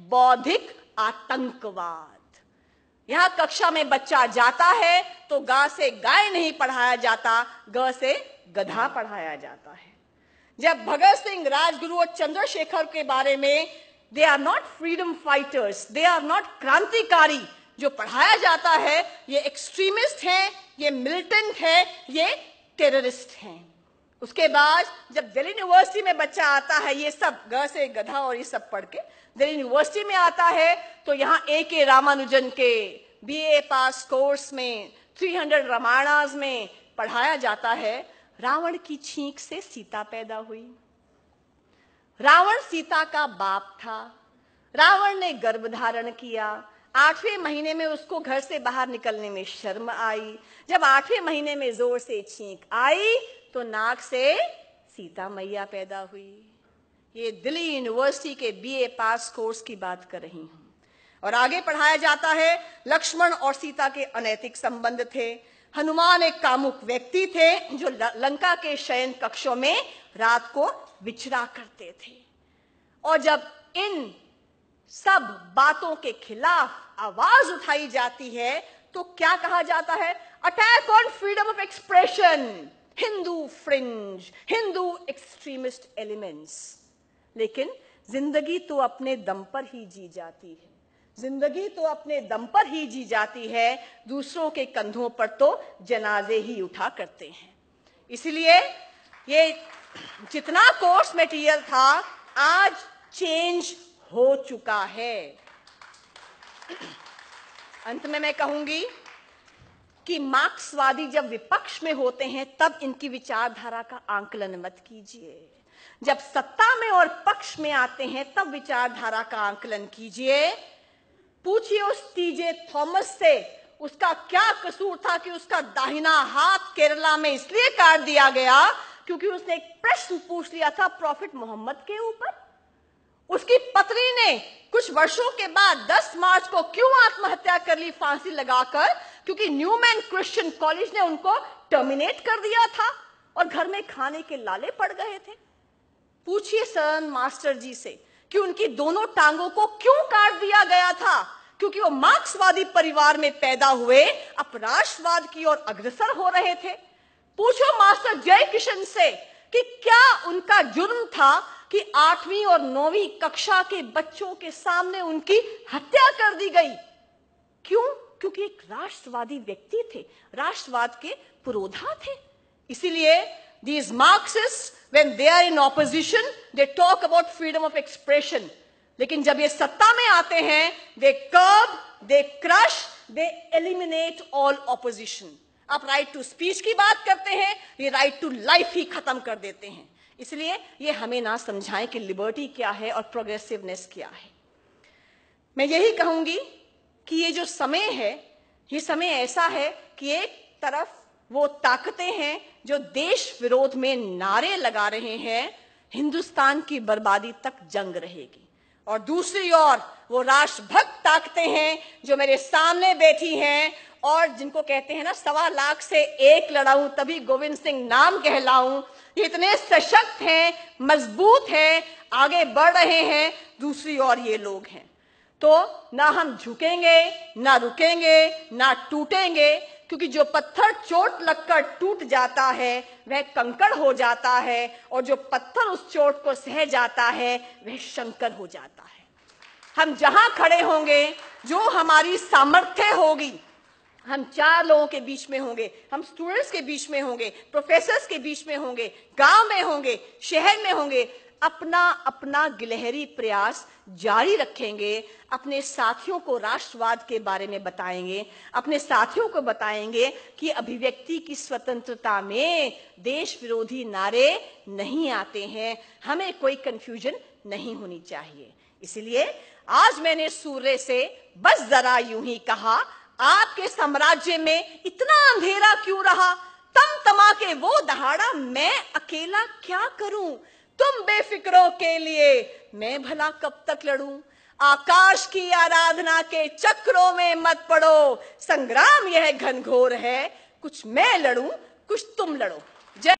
बौद्धिक आतंकवाद। यहां कक्षा में बच्चा जाता है तो गा से गाय नहीं पढ़ाया जाता, ग से गधा पढ़ाया जाता है। जब भगत सिंह, राजगुरु और चंद्रशेखर के बारे में they are not freedom fighters, they are not क्रांतिकारी, जो पढ़ाया जाता है ये एक्सट्रीमिस्ट हैं, ये मिलिटेंट है, ये टेररिस्ट हैं। उसके बाद जब दिल्ली यूनिवर्सिटी में बच्चा आता है, ये सब ग से गधा और ये सब पढ़ के दिल्ली यूनिवर्सिटी में आता है, तो यहाँ A.K. रामानुजन के BA पास कोर्स में 300 रामायणास में पढ़ाया जाता है, रावण की छींक से सीता पैदा हुई। रावण सीता का बाप था। रावण ने गर्भ धारण किया। 8वें महीने में उसको घर से बाहर निकलने में शर्म आई। जब 8वें महीने में जोर से छींक आई तो नाक से सीता मैया पैदा हुई। ये दिल्ली यूनिवर्सिटी के BA पास कोर्स की बात कर रही हूं। और आगे पढ़ाया जाता है लक्ष्मण और सीता के अनैतिक संबंध थे। हनुमान एक कामुक व्यक्ति थे जो लंका के शयन कक्षों में रात को विचरा करते थे। और जब इन सब बातों के खिलाफ आवाज उठाई जाती है तो क्या कहा जाता है? Attack on freedom of expression, Hindu fringe, Hindu extremist elements. लेकिन जिंदगी तो अपने दम पर ही जी जाती है, जिंदगी तो अपने दम पर ही जी जाती है, दूसरों के कंधों पर तो जनाजे ही उठा करते हैं। इसलिए ये जितना कोर्स मटेरियल था आज चेंज हो चुका है। अंत में मैं कहूंगी कि मार्क्सवादी जब विपक्ष में होते हैं तब इनकी विचारधारा का आंकलन मत कीजिए, जब सत्ता में और पक्ष में आते हैं तब विचारधारा का आंकलन कीजिए। पूछिए उस TJ थॉमस से उसका क्या कसूर था कि उसका दाहिना हाथ केरला में इसलिए काट दिया गया क्योंकि उसने एक प्रश्न पूछ लिया था प्रॉफिट मोहम्मद के ऊपर। उसकी पत्नी ने कुछ वर्षों के बाद 10 मार्च को क्यों आत्महत्या कर ली फांसी लगाकर? क्योंकि न्यूमैन क्रिश्चियन कॉलेज ने उनको टर्मिनेट कर दिया था और घर में खाने के लाले पड़ गए थे। पूछिए सर मास्टर जी से कि उनकी दोनों टांगों को क्यों काट दिया गया था? क्योंकि वो मार्क्सवादी परिवार में पैदा हुए, अब राष्ट्रवाद की ओर अग्रसर हो रहे थे। पूछो मास्टर जय किशन से कि क्या उनका जुर्म था कि 8वीं और 9वीं कक्षा के बच्चों के सामने उनकी हत्या कर दी गई। क्यों? क्योंकि एक राष्ट्रवादी व्यक्ति थे, राष्ट्रवाद के पुरोधा थे। इसीलिए these Marxists, when they are in opposition, they talk about freedom of expression. लेकिन जब ये सत्ता में आते हैं, they curb, they crush, they eliminate all opposition. आप राइट टू स्पीच की बात करते हैं, ये राइट टू लाइफ ही खत्म कर देते हैं। इसलिए ये हमें ना समझाएं कि लिबर्टी क्या है और प्रोग्रेसिवनेस क्या है। मैं यही कहूंगी कि ये जो समय है, ये समय ऐसा है कि एक तरफ वो ताकतें हैं जो देश विरोध में नारे लगा रहे हैं, हिंदुस्तान की बर्बादी तक जंग रहेगी, और दूसरी ओर वो राष्ट्रभक्त ताकतें हैं जो मेरे सामने बैठी हैं और जिनको कहते हैं ना 1.25 लाख से एक लड़ाऊं तभी गोविंद सिंह नाम कहलाऊं। ये इतने सशक्त हैं, मजबूत हैं, आगे बढ़ रहे हैं। दूसरी ओर ये लोग हैं। तो ना हम झुकेंगे, ना रुकेंगे, ना टूटेंगे, क्योंकि जो पत्थर चोट लगकर टूट जाता है वह कंकड़ हो जाता है, और जो पत्थर उस चोट को सह जाता है वह शंकर हो जाता है। हम जहां खड़े होंगे, जो हमारी सामर्थ्य होगी, हम 4 लोगों के बीच में होंगे, हम स्टूडेंट्स के बीच में होंगे, प्रोफेसर्स के बीच में होंगे, गांव में होंगे, शहर में होंगे, अपना अपना गिलहरी प्रयास जारी रखेंगे। अपने साथियों को राष्ट्रवाद के बारे में बताएंगे, अपने साथियों को बताएंगे कि अभिव्यक्ति की स्वतंत्रता में देश विरोधी नारे नहीं आते हैं, हमें कोई कंफ्यूजन नहीं होनी चाहिए। इसलिए आज मैंने सूर्य से बस जरा यूं ही कहा, आपके साम्राज्य में इतना अंधेरा क्यों रहा? तमा के वो दहाड़ा मैं अकेला क्या करूं? तुम बेफिक्रों के लिए मैं भला कब तक लड़ूं? आकाश की आराधना के चक्रों में मत पड़ो, संग्राम यह घनघोर है, कुछ मैं लड़ूं, कुछ तुम लड़ो।